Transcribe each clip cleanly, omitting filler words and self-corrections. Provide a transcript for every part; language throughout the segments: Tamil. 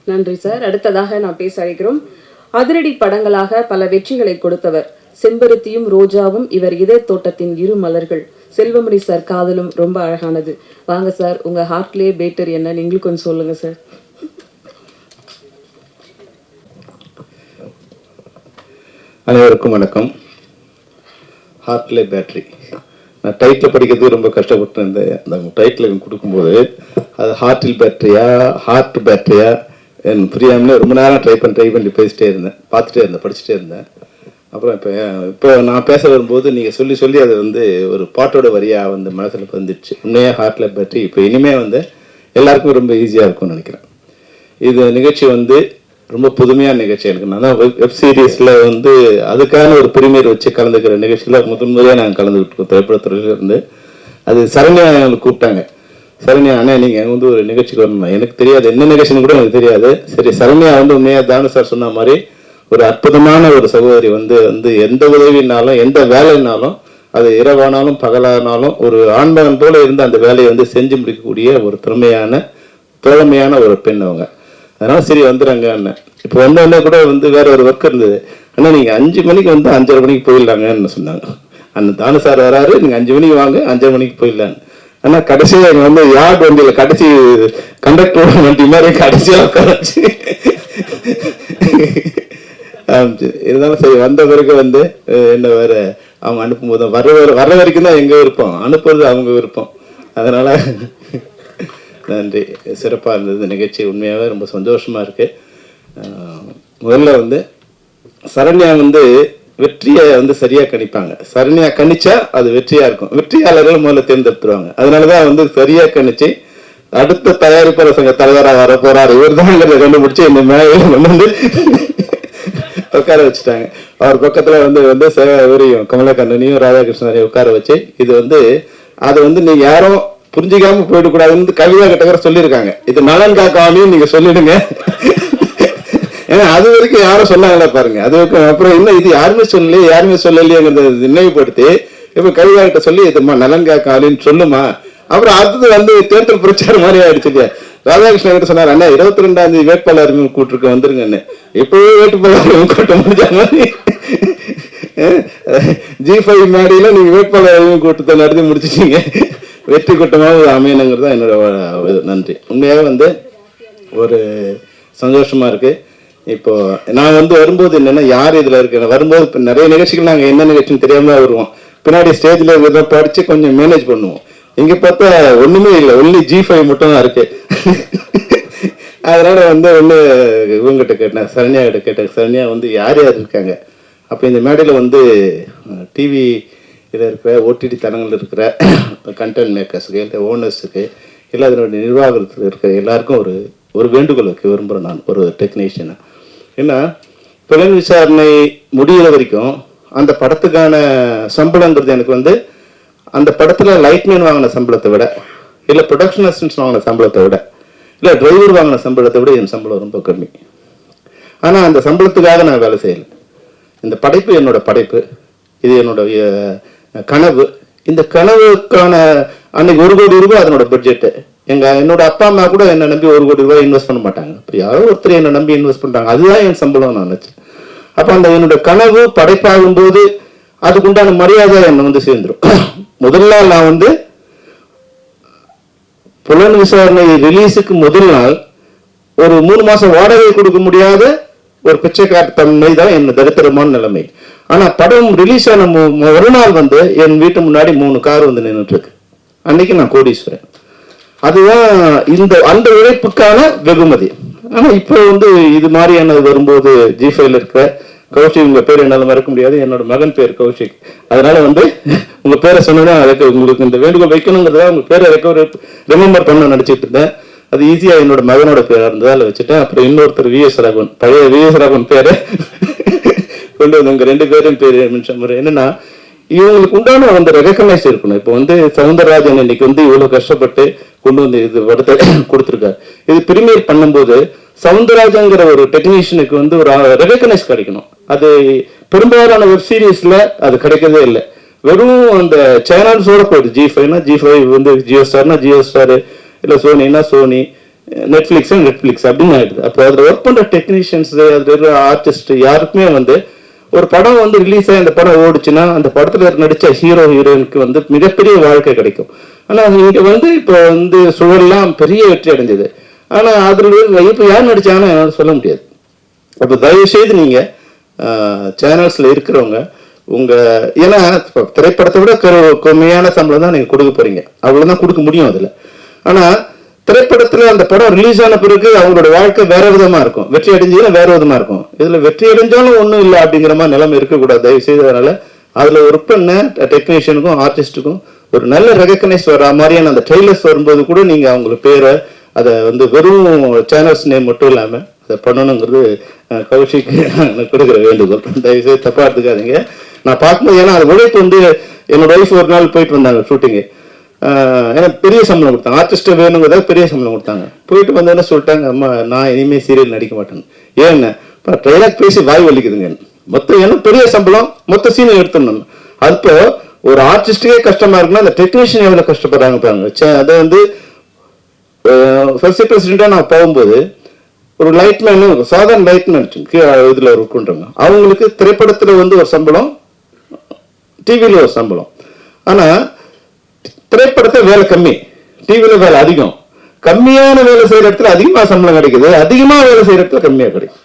நன்றி சார். அடுத்ததாக நான் பேச அழைக்கிறோம். அதிரடி படங்களாக பல வெற்றிகளை கொடுத்தவர். செம்பருத்தியும் ரோஜாவும் இவர் இதய தோட்டத்தின் இரு மலர்கள். செல்வமணி சார் காதலும் ரொம்ப அழகானது. வாங்க சார், உங்க ஹார்ட்லேயே பேட்டரி என்னன்னு எங்களுக்கு கொஞ்சம் சொல்லுங்க சார். அனைவருக்கும் வணக்கம். ஹார்ட்லே பேட்டரி, நான் டைட்டில் படிக்கிறதுக்கு ரொம்ப கஷ்டப்பட்டு அந்த டைட்டில் கொடுக்கும்போது அது ஹார்ட்டில் பேட்டரியா ஹார்ட் பேட்டரியா எனக்கு புரியாமலே ரொம்ப நேரம் ட்ரை பண்ணி பேசிட்டே இருந்தேன், பார்த்துட்டே இருந்தேன், படிச்சுட்டே இருந்தேன். அப்புறம் இப்போ நான் பேச வரும்போது நீங்கள் சொல்லி அது ஒரு பாட்டோட வரியாக மனசில் வந்துடுச்சு. உண்மையாக ஹார்ட்ல பேட்டரி இப்போ இனிமேல் எல்லாருக்கும் ரொம்ப ஈஸியாக இருக்கும்னு நினைக்கிறேன். இது நிகழ்ச்சி ரொம்ப புதுமையான நிகழ்ச்சி. எனக்கு நான் தான் வெப் சீரிஸில் அதுக்கான ஒரு பிரிமியர் வச்சு கலந்துக்கிற நிகழ்ச்சியில் முதன்முறையாக நாங்கள் கலந்துக்கிட்டு திரைப்படத்துறையிலேருந்து. அது சரண்யா எங்களுக்கு கூப்பிட்டாங்க. சரண்யா அண்ணா நீங்கள் ஒரு நிகழ்ச்சிக்கு வரணும். எனக்கு தெரியாது என்ன நிகழ்ச்சின்னு கூட எனக்கு தெரியாது. சரி, சரண்யா உண்மையாக தானு சார் சொன்ன மாதிரி ஒரு அற்புதமான ஒரு சகோதரி. எந்த உதவினாலும் எந்த வேலைனாலும் அது இரவானாலும் பகலானாலும் ஒரு ஆண்மகன் போல இருந்து அந்த வேலையை செஞ்சு முடிக்கக்கூடிய ஒரு திறமையான ஒரு பெண் அவங்க. அதனால சரி வந்துடுறாங்க அண்ணன். இப்போ வந்தோடனே கூட வேற ஒரு ஒர்க் இருந்தது. அண்ணா நீங்கள் 5 மணிக்கு 5:30 மணிக்கு போயிடலாங்கன்னு சொன்னாங்க. அண்ணன் தானு சார் வராரு, நீங்கள் 5 மணிக்கு வாங்க, 5:30 மணிக்கு போயிடலான்னு. ஆனால் கடைசியாக எங்க யார்டு வண்டியில் கடைசி கண்டக்டரோட வண்டி மாதிரி கடைசியாக உட்காந்துச்சு. இருந்தாலும் சரி, வந்த பிறகு என்ன வேற அவங்க அனுப்பும் போது வர வரைக்கும் தான் எங்க விருப்பம், அனுப்புறது அவங்க விருப்பம். அதனால நன்றி. சிறப்பாக இருந்தது நிகழ்ச்சி. உண்மையாகவே ரொம்ப சந்தோஷமா இருக்கு. முதல்ல சரண்யா வெற்றியை சரியா கணிப்பாங்க. சரண்யா கணிச்சா அது வெற்றியா இருக்கும். வெற்றியாளர்கள் முதல்ல தேர்ந்தெடுத்துருவாங்க. அதனாலதான் சரியா கணிச்சு அடுத்த தயாரிப்பாளர் சங்க தலைவராக வர போறாரு இவர் தான் கண்டுபிடிச்சு இந்த மேல உட்கார வச்சுட்டாங்க. அவர் பக்கத்துல சேவையும் கமலக்கண்ணனையும் ராதாகிருஷ்ணனையும் உட்கார வச்சு இது அது நீங்க யாரும் புரிஞ்சிக்காம போயிடக்கூடாதுன்னு கவிதா கிட்ட சொல்லியிருக்காங்க. இது நலன் காக்காமையும் நீங்க சொல்லிடுங்க. ஏன்னா அது வரைக்கும் யாரும் சொன்னாங்களா பாருங்க. அது அப்புறம் இன்னும் இது யாருமே சொல்லலையேங்கிறத நினைவுபடுத்தி இப்ப கவிதா கிட்ட சொல்லி இதுமா நலன் காக்காலின்னு சொல்லுமா. அப்புறம் அடுத்தது தேர்தல் பிரச்சாரம் மாதிரி ஆயிடுச்சு இல்லையா. ராதாகிருஷ்ணன் கிட்ட சொன்னார், அண்ணா 22ஆம் தேதி வேட்பாளர் கூட்டிருக்க வந்துருங்கன்னு. எப்பவே வேட்பாளர் கூட்ட முடிஞ்ச மாதிரி G5 மேடையில நீங்க வேட்பாளர் கூட்டத்தை நடத்தி முடிச்சிட்டீங்க. வெற்றி கூட்டமாக அமையணுங்கிறது தான் என்னோட நன்றி. உண்மையாக ஒரு சந்தோஷமா இருக்கு. இப்போ நான் வரும்போது என்னன்னா யார் இதுல இருக்கு வரும்போது இப்போ நிறைய நிகழ்ச்சிகள் நாங்கள் என்ன நிகழ்ச்சின்னு தெரியாம வருவோம். பின்னாடி ஸ்டேஜ்ல இதை படிச்சு கொஞ்சம் மேனேஜ் பண்ணுவோம். இங்க பார்த்தா ஒண்ணுமே இல்லை, ஒன்லி G5 மட்டும் தான் இருக்கு. அதனால இவங்ககிட்ட கேட்டேன், சரண்யா கிட்ட கேட்டேன், சரண்யா யார் யார் இருக்காங்க. அப்போ இந்த மேடையில் டிவி இதில் இருக்கிற ஓடிடி தளங்கள் இருக்கிற கண்டென்ட் மேக்கர்ஸுக்கு இல்லை ஓனர்ஸுக்கு இல்லை அதனுடைய நிர்வாகத்தில் இருக்கிற எல்லாருக்கும் ஒரு வேண்டுகோள் வைக்க விரும்புகிறேன். நான் ஒரு டெக்னீஷியனாக ஏன்னா புலன் விசாரணை முடிகிற வரைக்கும் அந்த படத்துக்கான சம்பளங்கிறது எனக்கு அந்த படத்தில் லைட்மேன் வாங்கின சம்பளத்தை விட இல்லை ப்ரொடக்ஷன் அசிஸ்டன்ஸ் வாங்கின சம்பளத்தை விட இல்லை டிரைவர் வாங்கின சம்பளத்தை விட என் சம்பளம் ரொம்ப கம்மி. ஆனால் அந்த சம்பளத்துக்காக நான் வேலை செய்யலை. இந்த படைப்பு என்னோட படைப்பு, இது என்னுடைய கனவு. இந்த கனவுக்கான அன்னைக்கு 1 கோடி ரூபாய் அதனோட பட்ஜெட்டு. என்னோட அப்பா அம்மா கூட என்னை நம்பி 1 கோடி ரூபாய் இன்வெஸ்ட் பண்ண மாட்டாங்க. இப்போ யாரோ ஒருத்தர் என்னை நம்பி இன்வெஸ்ட் பண்றாங்க. அதுதான் என் சம்பளம் நான் நினைச்சேன். அப்போ என்னோட கனவு படைப்பாகும் போது அதுக்குண்டான மரியாதை என்னை சேர்ந்துடும். முதல்ல நான் புலன் விசாரணை ரிலீஸுக்கு முதல் நாள் ஒரு 3 மாசம் வாடகை கொடுக்க முடியாத ஒரு பிச்சைக்காட்டு தன்மை தான் என்ன தரித்திரமான நிலைமை. ஆனா படம் ரிலீஸ் ஆன ஒரு நாள் என் வீட்டு முன்னாடி 3 கார் நின்றுட்டு இருக்கு. அன்னைக்கு நான் கோடீஸ்வரன். அதுதான் அந்த உழைப்புக்கான வெகுமதி. ஆனா இப்போ இது மாதிரியான வரும்போது G5ல இருக்கிற கௌஷிக், உங்க பேர் என்னால மறக்க முடியாது, என்னோட மகன் பேர் கௌஷிக். அதனால உங்க பேரை சொன்னா அதுக்கு உங்களுக்கு இந்த வேண்டுகோள் வைக்கணுங்கிறதா உங்க பேரை ரிமெம்பர் பண்ண நினைச்சிட்டு இருந்தேன். அது ஈஸியா என்னோட மகனோட பேர் இருந்ததால வச்சுட்டேன். அப்புறம் இன்னொருத்தர் VS ராகவன், பழைய VS ராகவன் பேரை கொண்டு உங்க 2 பேரும் பேரு முறை. என்னன்னா இவங்களுக்கு உண்டான ரெகக்னைஸ் இருக்கணும். இப்போ சவுந்தரராஜன் இன்னைக்கு இவ்வளவு கஷ்டப்பட்டு கொண்டு இது படத்தை கொடுத்துருக்காரு. இது பிரீமியர் பண்ணும்போது சவுந்தரராஜங்கிற ஒரு டெக்னீஷியனுக்கு ஒரு ரெகக்னைஸ் கிடைக்கணும். அது பெரும்பாலான வெப் சீரிஸ்ல அது கிடைக்கவே இல்லை. வெறும் அந்த சேனல்ஸோட போயிடுது. G5னா G5, ஜியோ ஸ்டார்னா ஜியோ ஸ்டார், இல்லை சோனினா சோனி, நெட்ஃப்ளிக்ஸ் அப்படின்னு ஆயிடுது. அப்போ அதில் ஒர்க் பண்ணுற டெக்னீஷியன்ஸ், அதில் இருக்கிற ஆர்டிஸ்ட் யாருக்குமே வந்து ஒரு படம் வந்து ரிலீஸ் ஆகி அந்த படம் ஓடுச்சுன்னா அந்த படத்தில் நடித்த ஹீரோயினுக்கு வந்து மிகப்பெரிய வாழ்க்கை கிடைக்கும். ஆனால் இங்கே வந்து இப்போ வந்து சுழல்லாம் பெரிய வெற்றி அடைஞ்சது. ஆனால் அதில் இப்போ யார் நடிச்சாங்கன்னு என்னால் சொல்ல முடியாது. அப்போ தயவு செய்து நீங்கள் சேனல்ஸில் இருக்கிறவங்க ஏன்னா திரைப்படத்தை விட கம்மியான சம்பளம் தான் நீங்கள் கொடுக்க போறீங்க, அவ்வளோதான் கொடுக்க முடியும் அதில். ஆனால் திரைப்படத்தில் அந்த படம் ரிலீஸ் ஆன பிறகு அவங்களோட வாழ்க்கை வேற விதமாக இருக்கும், வெற்றி அடைஞ்சதுன்னா வேற விதமாக இருக்கும். இதில் வெற்றி அடைஞ்சாலும் ஒன்றும் இல்லை அப்படிங்கிற மாதிரி நிலைமை இருக்கக்கூடாது தயவு செய்ததுனால. அதில் ஒர்க் பண்ண டெக்னீஷியனுக்கும் ஆர்டிஸ்ட்டுக்கும் ஒரு நல்ல ரெகக்னைஸ் வர மாதிரியான அந்த ட்ரெய்லர்ஸ் வரும்போது கூட நீங்கள் அவங்களுக்கு பேரை அதை வந்து வெறும் சேனல்ஸ் நேம் மட்டும் இல்லாமல் அதை பண்ணணுங்கிறது கௌஷிக் கொடுக்குற வேண்டுகோள். தயவுசெய்து தப்பாக எடுத்துக்காதீங்க. நான் பார்க்கும்போது ஏன்னா அது உழைப்பு வந்து என்னோட ஒய்ஃப் ஒரு நாள் போயிட்டு வந்தாங்க ஷூட்டிங்கு. ஏன்னா பெரிய சம்பளம் கொடுத்தாங்க, ஆர்டிஸ்ட்டு வேணுங்கிறத பெரிய சம்பளம் கொடுத்தாங்க. போயிட்டு வந்தோன்னு சொல்லிட்டாங்க, அம்மா நான் இனிமேல் சீரியல் நடிக்க மாட்டேன்னு. ஏன்னு இப்போ ட்ரெயிலாக பேசி வாய் வலிக்குதுங்க மொத்தம். ஏன்னா பெரிய சம்பளம் மொத்த சீனை எடுத்துடணும். அப்போ ஒரு ஆர்டிஸ்டுக்கே கஷ்டமா இருக்குன்னா அந்த டெக்னீஷியன் எவ்வளோ கஷ்டப்படுறாங்க பாருங்க. அதை வந்து ஃபர்ஸ்ட் பிரசிடென்ட்டாக நான் போகும்போது ஒரு லைட்மேன், சாதாரண லைட்மேன் இதில் ஒர்க் பண்ணுறாங்க. அவங்களுக்கு திரைப்படத்தில் வந்து ஒரு சம்பளம், டிவியில் ஒரு சம்பளம். ஆனால் திரைப்படத்தில் வேலை கம்மி, டிவியில் வேலை அதிகம். கம்மியான வேலை செய்கிற இடத்துல அதிகமாக சம்பளம் கிடைக்குது, அதிகமாக வேலை செய்கிற இடத்துல கம்மியாக கிடைக்கும்.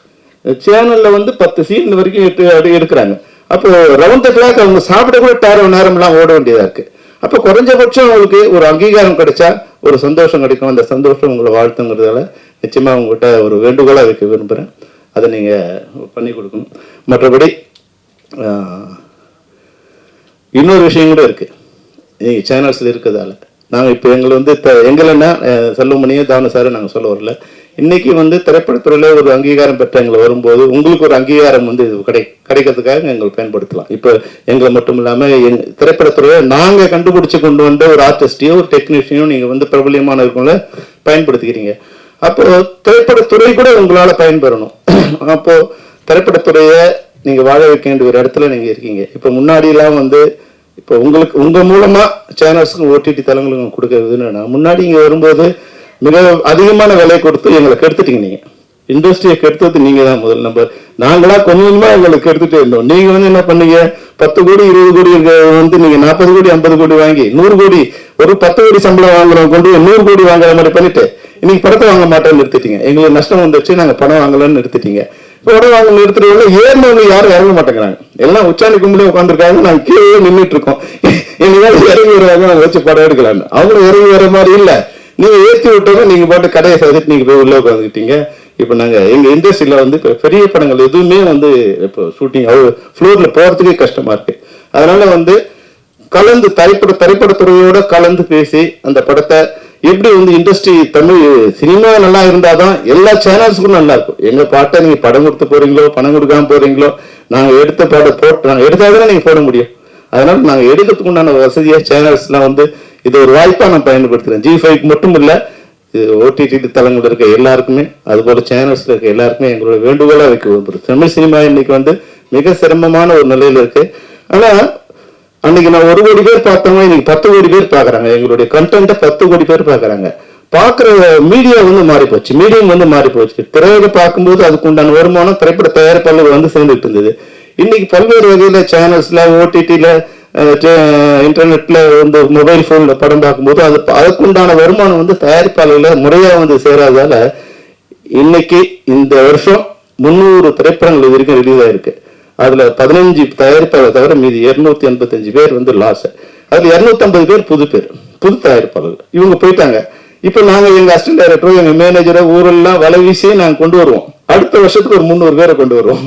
சேனலில் வந்து 10 சீன் வரைக்கும் எடுக்கிறாங்க. அப்போ ரவுண்ட் த கிளாக் அவங்க சாப்பிட கூட நேரம்லாம் ஓட வேண்டியதாக இருக்குது. அப்போ குறைஞ்சபட்சம் அவங்களுக்கு ஒரு அங்கீகாரம் கிடைச்சா ஒரு சந்தோஷம் கிடைக்கும். அந்த சந்தோஷம் உங்களை வாழ்த்துங்கிறதால நிச்சயமாக உங்கள்கிட்ட ஒரு வேண்டுகோளாக வைக்க விரும்புகிறேன். அதை நீங்கள் பண்ணி கொடுக்கணும். மற்றபடி இன்னொரு விஷயம் கூட இருக்குது. நீங்கள் சேனல்ஸில் இருக்கிறதால நாங்கள் இப்போ எங்களை வந்து எங்களைன்னா செல்வமணியும் தாவண சாரும் நாங்கள் சொல்ல வரல. இன்னைக்கு வந்து திரைப்படத்துறையில் ஒரு அங்கீகாரம் பெற்ற எங்களை வரும்போது உங்களுக்கு ஒரு அங்கீகாரம் வந்து கிடைக்கிறதுக்காக எங்களை பயன்படுத்தலாம். இப்போ எங்களை மட்டும் இல்லாமல் திரைப்படத்துறையை நாங்கள் கண்டுபிடிச்சு கொண்டு வந்த ஒரு ஆர்டிஸ்டையோ ஒரு டெக்னீஷியனோ நீங்கள் வந்து பிரபலியமான இருக்கவங்கள பயன்படுத்திக்கிறீங்க. அப்போ திரைப்படத்துறை கூட உங்களால் பயன்பெறணும். அப்போ திரைப்படத்துறையை நீங்கள் வாழ வைக்க வேண்டிய ஒரு இடத்துல நீங்கள் இருக்கீங்க. இப்போ முன்னாடியெல்லாம் வந்து இப்போ உங்களுக்கு உங்கள் மூலமாக சேனல்ஸுக்கும் ஓடிடி தளங்களுக்கும் கொடுக்கறதுன்னு முன்னாடி இங்கே வரும்போது மிக அதிகமான விலை கொடுத்து எங்களை கெடுத்துட்டீங்க. நீங்கள் இண்டஸ்ட்ரியை கெடுத்தது நீங்கள் தான் முதல். நாங்களா கொஞ்சம் கொஞ்சமாக எங்களுக்கு கெடுத்துட்டே இருந்தோம். நீங்கள் வந்து என்ன பண்ணீங்க, 10 கோடி 20 கோடி வந்து நீங்கள் 40 கோடி 50 கோடி வாங்கி 100 கோடி ஒரு 10 கோடி சம்பளம் வாங்குறோம் கொண்டு 100 கோடி வாங்குற மாதிரி பண்ணிட்டு இன்னைக்கு படத்தை வாங்க மாட்டேன்னு நிறுத்திட்டீங்க. எங்களுக்கு நஷ்டம் வந்துச்சு, நாங்கள் பணம் வாங்கலன்னு நிறுத்திட்டீங்க. படம் வாங்க நிறுத்துறவங்க ஏறினவங்க யாரும் இறங்க மாட்டேங்கிறாங்க. எல்லாம் உச்சாணி கும்பலே உட்காந்துருக்காங்க, நாங்கள் கீழே நின்றுட்டு இருக்கோம். எங்களால் இறங்கி வருவாங்க, நாங்கள் வச்சு படம் எடுக்கலான்னு. அவங்களும் இறங்கி வர மாதிரி இல்லை. நீங்க ஏற்றி விட்டோங்க, நீங்க பாட்டு கடையை செய்துட்டு நீங்க போய் உள்ள உட்காந்துக்கிட்டீங்க. இப்போ நாங்க எங்க இண்டஸ்ட்ரியில வந்து இப்போ பெரிய படங்கள் எதுவுமே வந்து இப்போ ஷூட்டிங் ஃப்ளோர்ல போறதுக்கே கஷ்டமா இருக்கு. அதனால வந்து கலந்து திரைப்படத்துறையோட கலந்து பேசி அந்த படத்தை எப்படி வந்து இண்டஸ்ட்ரி தமிழ் சினிமா நல்லா இருந்தாதான் எல்லா சேனல்ஸுக்கும் நல்லா இருக்கும். எங்க பாட்டை நீங்க படம் கொடுத்து போறீங்களோ பணம் கொடுக்காம போறீங்களோ, நாங்க எடுத்த படம் நாங்க எடுத்தாதானே நீங்க போட முடியும். அதனால நாங்க எடுக்கிறதுக்கு உண்டான வசதியா சேனல்ஸ்லாம் வந்து இது ஒரு வாய்ப்பா நான் பயன்படுத்துறேன். G5 மட்டும் இல்ல, இது ஓடிடி தளங்கள் இருக்க எல்லாருக்குமே, அது போல சேனல்ஸ்ல இருக்க எல்லாருக்குமே எங்களோட வேண்டுகோளா வைக்க விரும்புறேன். தமிழ் சினிமா இன்னைக்கு வந்து மிக சிரமமான ஒரு நிலையில இருக்கு. ஆனா அன்னைக்கு நான் 1 கோடி பேர் பார்த்தவங்க இன்னைக்கு 10 கோடி பேர் பாக்குறாங்க. எங்களுடைய கண்டென்ட்டை 10 கோடி பேர் பாக்குறாங்க. பாக்குற மீடியா வந்து மாறி போச்சு, மீடியம் வந்து மாறி போச்சு. திரையில பார்க்கும்போது அதுக்கு உண்டான வருமானம் திரைப்பட தயாரிப்பாளர்கள் வந்து சேர்ந்துட்டு இருந்தது. இன்னைக்கு பல்வேறு வகையில சேனல்ஸ்ல ஓடிடில இன்டர்நெட்ல வந்து மொபைல் போன்ல படம் பார்க்கும்போது அதுக்குண்டான வருமானம் வந்து தயாரிப்பாளர்களை முறையா வந்து சேராதால இன்னைக்கு இந்த வருஷம் 300 திரைப்படங்கள் இது வரைக்கும் ரிலீஸ் ஆயிருக்கு. அதுல 15 தயாரிப்பாளர் தவிர மீதி 285 பேர் வந்து லாஸ். அதுல 250 பேர் புது தயாரிப்பாளர்கள். இவங்க போயிட்டாங்க. இப்ப நாங்க எங்க அசிஸ்டன்ட் டைரக்டரோ எங்க மேனேஜரோ ஊரெல்லாம் வலை வீசி நாங்க கொண்டு வருவோம். அடுத்த வருஷத்துக்கு ஒரு 300 பேரை கொண்டு வருவோம்.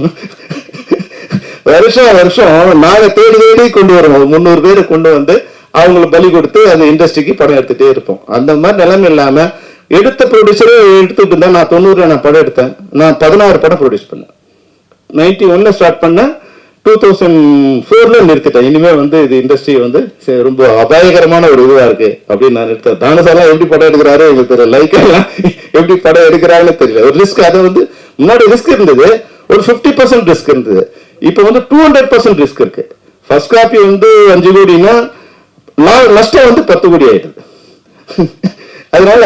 வருஷம் நாங்க தேடி கொண்டு வருவோம். 300 பேரை கொண்டு வந்து அவங்களை பலி கொடுத்து அந்த இண்டஸ்ட்ரிக்கு படம் எடுத்துட்டே இருப்போம். அந்த மாதிரி நிலைமை இல்லாம எடுத்த ப்ரொடியூசரே எடுத்துட்டு இருந்தா, நான் 90 நான் படம் எடுத்தேன். நான் 16 படம் ப்ரொடியூஸ் பண்ணேன். 91 ஸ்டார்ட் பண்ணேன், 2004 நிறுத்திட்டேன். இனிமே வந்து இது இண்டஸ்ட்ரி வந்து ரொம்ப அபாயகரமான ஒரு இதுவா இருக்கு அப்படின்னு நான் நிறுத்தேன். தானசாலாம் எப்படி படம் எடுக்கிறாரு எங்களுக்கு தெரியல, லைக் எல்லாம் எப்படி படம் எடுக்கிறாங்கன்னு தெரியல. ஒரு ரிஸ்க், அதை வந்து முன்னாடி ரிஸ்க் இருந்தது, ஒரு 50% ரிஸ்க் இருந்தது. இப்ப வந்து 200% ரிஸ்க் இருக்கு. ஃபர்ஸ்ட் காப்பி வந்து 5 கோடினா நஷ்டம் வந்து 10 கோடி ஆயிடுது. அதனால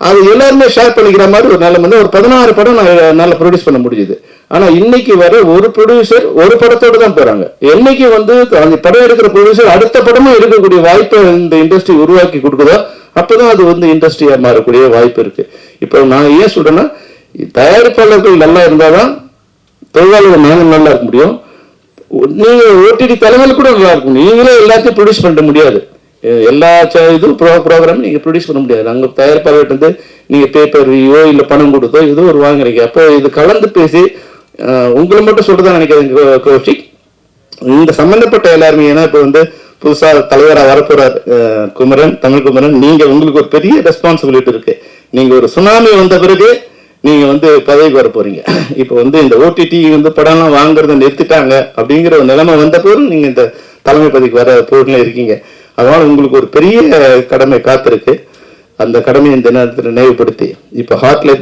அது எல்லாருமே ஷேர் பண்ணிக்கிற மாதிரி ஒரு நிலைமை வந்து ஒரு 16 படம் நல்லா ப்ரொடியூஸ் பண்ண முடியுது. ஆனா இன்னைக்கு வர ஒரு ப்ரொடியூசர் ஒரு படத்தோடு தான் போறாங்க. என்னைக்கு வந்து அந்த படம் எடுக்கிற ப்ரொடியூசர் அடுத்த படமும் எடுக்கக்கூடிய வாய்ப்பை இந்த இண்டஸ்ட்ரி உருவாக்கி கொடுக்குதோ அப்பதான் அது வந்து இண்டஸ்ட்ரியா மாறக்கூடிய வாய்ப்பு இருக்கு. இப்போ நான் ஏன் சொல்றேன்னா, தயாரிப்பாளர்கள் நல்லா இருந்தாதான் தொழிலாளர்கள் நாங்கள் நல்லா இருக்க முடியும். நீங்க ஓடிடி தலைமையில் கூட நல்லா இருக்கும். நீங்களே எல்லாத்தையும் ப்ரொடியூஸ் பண்ண முடியாது. எல்லா இதுவும் ப்ரோக்ராம் நீங்க ப்ரொடியூஸ் பண்ண முடியாது. அங்க தயாரிப்பாளர்கிட்ட இருந்து நீங்க பேப்பர் ரிவ்யூ இல்ல பணம் கொடுத்தோ ஏதோ ஒரு வாங்குறீங்க. அப்போ இது கலந்து பேசி உங்களை மட்டும் சொல்றதா நினைக்கிறேன் கௌஷிக். இந்த சம்பந்தப்பட்ட எல்லாருமே, ஏன்னா இப்போ வந்து புதுசா தலைவராக வரப்போறார் குமரன், தமிழ் குமரன், நீங்க உங்களுக்கு ஒரு பெரிய ரெஸ்பான்சிபிலிட்டி இருக்கு. நீங்க ஒரு சுனாமி வந்த பிறகு நீங்க வந்து பதவிக்கு வர போறீங்க. இப்போ வந்து இந்த ஓடிடி வந்து படம்லாம் வாங்குறத நிறுத்திட்டாங்க அப்படிங்கிற ஒரு நிலைமை வந்த போதும் நீங்க இந்த தலைமை பதவிக்கு வர பொருள்ல இருக்கீங்க. அதனால உங்களுக்கு ஒரு பெரிய கடமை காத்திருக்கு. அந்த கடமையை இந்த நேரத்தில் நினைவுபடுத்தி இப்போ ஹார்ட்ல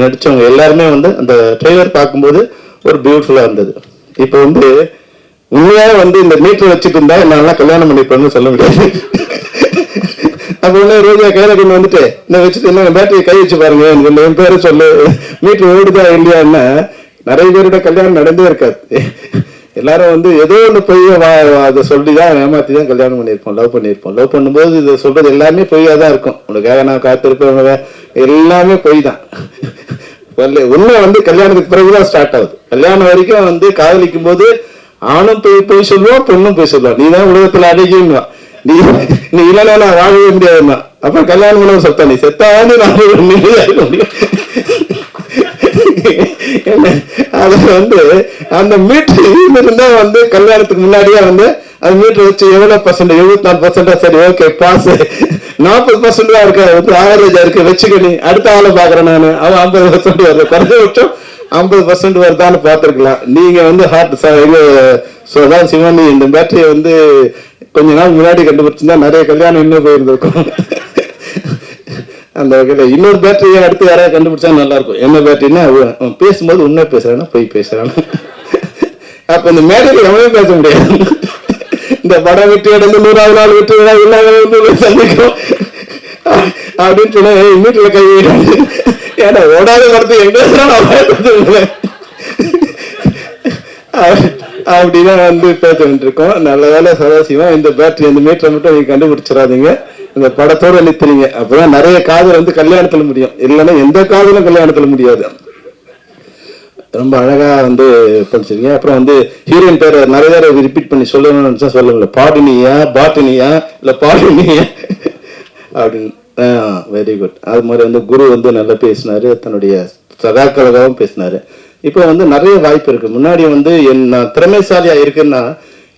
நடிச்சவங்க எல்லாருமே வந்து அந்த ட்ரெய்லர் பார்க்கும்போது ஒரு பியூட்டிஃபுல்லா இருந்தது. இப்போ வந்து உண்மையாக வந்து இந்த மீட்டர் வச்சுட்டு இருந்தா என்னால கல்யாணம் பண்ணிப்பேன்னு சொல்ல முடியாது. அப்ப உடனே ரோஜா கையில கொண்டு வந்துட்டு இந்த வச்சுட்டு என்ன பேட்டரி கை வச்சு பாருங்க, என் பேரை சொல்லு, மீட்டர் ஓடுதா இல்லையான்னா நிறைய பேரோட கல்யாணம் நடந்தே இருக்காது. எல்லாரும் வந்து ஏதோ ஒன்று போய் அதை சொல்லிதான் ஏமாத்தி தான் கல்யாணம் பண்ணியிருப்போம், லவ் பண்ணியிருப்போம். லவ் பண்ணும்போது இதை சொல்றது எல்லாமே பொய்யா தான் இருக்கும். உனக்காக நான் காத்திருப்பேன் எல்லாமே பொய் தான். உண்மை வந்து கல்யாணத்துக்கு பிறகுதான் ஸ்டார்ட் ஆகுது. கல்யாணம் வரைக்கும் வந்து காதலிக்கும் போது ஆணும் போய் சொல்லுவான், பெண்ணும் போய் சொல்லுவான். நீ தான் உலகத்துல அழகின்னுவான், நீ இல்லைன்னா நான் வாழவே முடியாதுன்னா. அப்ப கல்யாணம் பண்ண செத்தா, நீ செத்தான்னு நான் இருக்க முடியும். அது வந்து அந்த மீட்டர் இருந்தா வந்து கல்யாணத்துக்கு முன்னாடியே வந்து அந்த மீட்டர் வச்சு எவ்வளவு பர்சன்ட், 74%, சரி ஓகே பாஸ், 40% தான் இருக்க வந்து ஆவரேஜா இருக்கு வச்சுக்கணி, அடுத்த ஆளை பாக்குறேன் நானு, அவன் 50% வருது, குறைஞ்சபட்சம் 50% வருதான்னு பார்த்துருக்கலாம். நீங்க வந்து ஹார்ட் சிவன் இந்த பேட்டரியை வந்து கொஞ்ச நாள் முன்னாடி கண்டுபிடிச்சிருந்தா நிறைய கல்யாணம் இன்னும் போயிருந்திருக்கும். அந்த வகையில் இன்னொரு பேட்டரியை அடுத்து யாராவது கண்டுபிடிச்சா நல்லா இருக்கும். என்ன பேட்டரின்னா பேசும்போது உண்மை பேசுறானா போய் பேசுறானா, அப்ப இந்த மேடையில் எவனையும் பேச முடியாது. இந்த படம் வெற்றி அடைந்து 100வது நாள் வெற்றி விழா எல்லாமே சந்திக்கும் அப்படின்னு சொன்னா வீட்டுல கை விடாது. ஏன்னா ஓடாத படத்தை எங்க அப்படிதான் வந்து பேசிட்டு இருக்கோம். நல்ல வேலை சதாசிவம், இந்த பேட்டரி இந்த மீட்டரை மட்டும் நீங்க கண்டுபிடிச்சிடாதீங்க, இந்த படத்தோட நிறுத்துறீங்க. அப்பதான் நிறைய காதல் வந்து கல்யாணத்துல முடியும், இல்லைன்னா எந்த காதலும் கல்யாணத்துல முடியாது. ரொம்ப அழகா வந்து படிச்சிருக்கீங்க. அப்புறம் வந்து ஹீரோயின் பேரை நிறைய பேர் ரிப்பீட் பண்ணி சொல்லணும்னு நினைச்சா சொல்லல, பாடினியா பாட்டினியா இல்ல பாடினியா அப்படின்னு. Very good. அது மாதிரி வந்து குரு வந்து நல்லா பேசினாரு, தன்னுடைய சகாக்களுக்காகவும் பேசினாரு. இப்போ வந்து நிறைய வாய்ப்பு இருக்கு. முன்னாடி வந்து நான் திறமைசாலியா இருக்குன்னா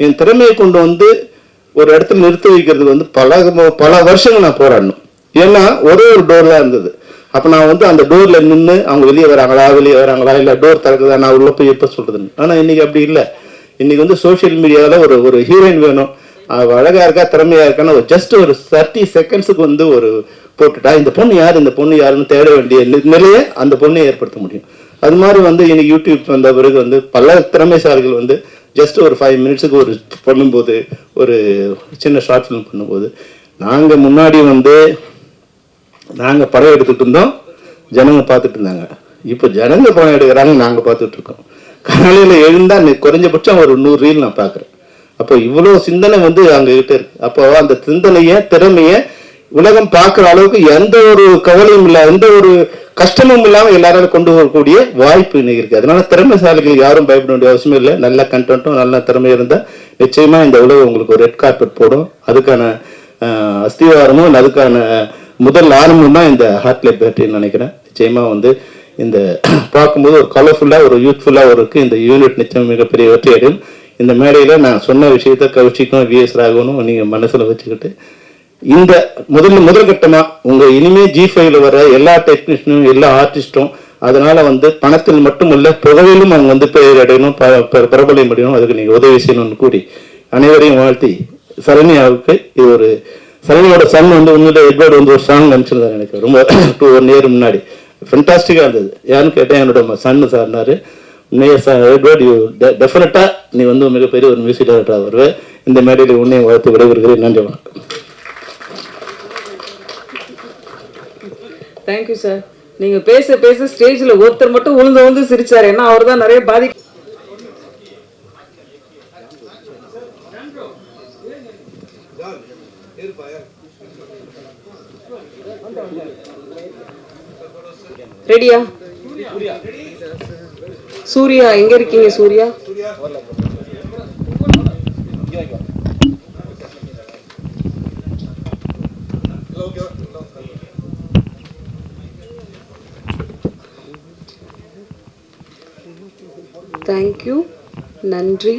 என் திறமையை கொண்டு வந்து ஒரு இடத்துல நிறுத்தி வைக்கிறதுக்கு வந்து பல வருஷங்கள் நான் போராடணும். ஏன்னா ஒரே ஒரு டோர் தான் இருந்தது. அப்ப நான் வந்து அந்த டோர்ல நின்று அவங்க வெளியே வராங்களா இல்ல டோர் திறக்குதா, நான் உள்ள போய் எப்ப சொல்றதுன்னு. ஆனா இன்னைக்கு அப்படி இல்லை. இன்னைக்கு வந்து சோசியல் மீடியாவில ஒரு ஹீரோயின் வேணும், அழகா இருக்கா திறமையா இருக்கான்னு ஜஸ்ட் ஒரு 30 செகண்ட்ஸுக்கு வந்து ஒரு போட்டுட்டா இந்த பொண்ணு யாருன்னு தேட வேண்டிய நிலையை அந்த பொண்ணை ஏற்படுத்த முடியும். அது மாதிரி வந்து இன்னைக்கு யூடியூப் வந்த பிறகு வந்து பல திறமைசாலிகள் வந்து ஜஸ்ட் ஒரு 5 மினிட்ஸுக்கு ஒரு பண்ணும்போது, ஒரு சின்ன ஷார்ட் ஃபிலிம் பண்ணும்போது, நாங்க முன்னாடி வந்து நாங்க படம் எடுத்துட்டு இருந்தோம், ஜனங்க பார்த்துட்டு இருந்தாங்க. இப்போ ஜனங்க படம் எடுக்கிறாங்க, நாங்க பார்த்துட்டு இருக்கோம். காலையில எழுந்தா குறைஞ்சபட்சம் ஒரு 100 ரீல் நான் பாக்குறேன். அப்போ இவ்வளவு சிந்தனை வந்து அங்க கிட்ட இருக்கு. அப்போ அந்த சிந்தனைய திறமைய உலகம் பார்க்கிற அளவுக்கு எந்த ஒரு கவலையும் இல்லை, எந்த ஒரு கஷ்டமும் இல்லாம எல்லாராலும் கொண்டு வரக்கூடிய வாய்ப்பு இன்னைக்கு இருக்கு. அதனால திறமைசாலிகள் யாரும் பயப்பட வேண்டிய அவசியம் இல்லை. நல்ல கண்டென்ட்டும் நல்ல திறமை இருந்தா நிச்சயமா இந்த உலகம் உங்களுக்கு ஒரு ரெட் கார்பெட் போடும். அதுக்கான அஸ்திவாரமும் அதுக்கான முதல் ஆரம்பம் தான் இந்த ஹார்ட்லே பேட்டரின்னு நினைக்கிறேன். நிச்சயமா வந்து இந்த பார்க்கும்போது ஒரு கலர்ஃபுல்லா ஒரு யூத்ஃபுல்லா இருக்கு. இந்த யூனிட் நிச்சயம் மிகப்பெரிய வெற்றி அடையும். இந்த மேடையில நான் சொன்ன விஷயத்த கௌஷிக்கும் VS ராகவனும் நீங்க மனசுல வச்சுக்கிட்டு இந்த முதல் கட்டமா உங்க இனிமே G5ல வர எல்லா டெக்னீஷியனும் எல்லா ஆர்டிஸ்டும் அதனால வந்து பணத்தில் மட்டுமல்ல புகழிலும் அவங்க வந்து பெயர் அடையணும், பிரபலம் அடையணும். அதுக்கு நீங்க உதவி செய்யணும்னு கூடி அனைவரையும் வாழ்த்தி சரண்யாவுக்கு இது ஒரு சரண்யோட சன் வந்து உண்மையில எட்வர்டு வந்து ஒரு சாங் அனுப்பிச்சிருந்தாரு எனக்கு ரொம்ப 1 year முன்னாடி. ஃபென்டாஸ்டிக்கா இருந்தது. யாருன்னு கேட்டேன், என்னோட சன்னு சார்னாரு. எட்வர்டு டெஃபினட்டா நீ வந்து மிகப்பெரிய ஒரு மியூசிக் டைரக்டராக வருவேன். இந்த மேடையில் உன்னையும் வாழ்த்து விடைபெறுகிறேன். நன்றி, வணக்கம். Thank you sir. நீங்க பேச பேச ஸ்டேஜ்ல ஒருத்தர் மட்டும் உழுந்து சிரிச்சாரு. ஏன்னா அவர் தான் நிறைய ரெடியா? சூர்யா எங்க இருக்கீங்க? சூர்யா தேங்க்யூ. நன்றி.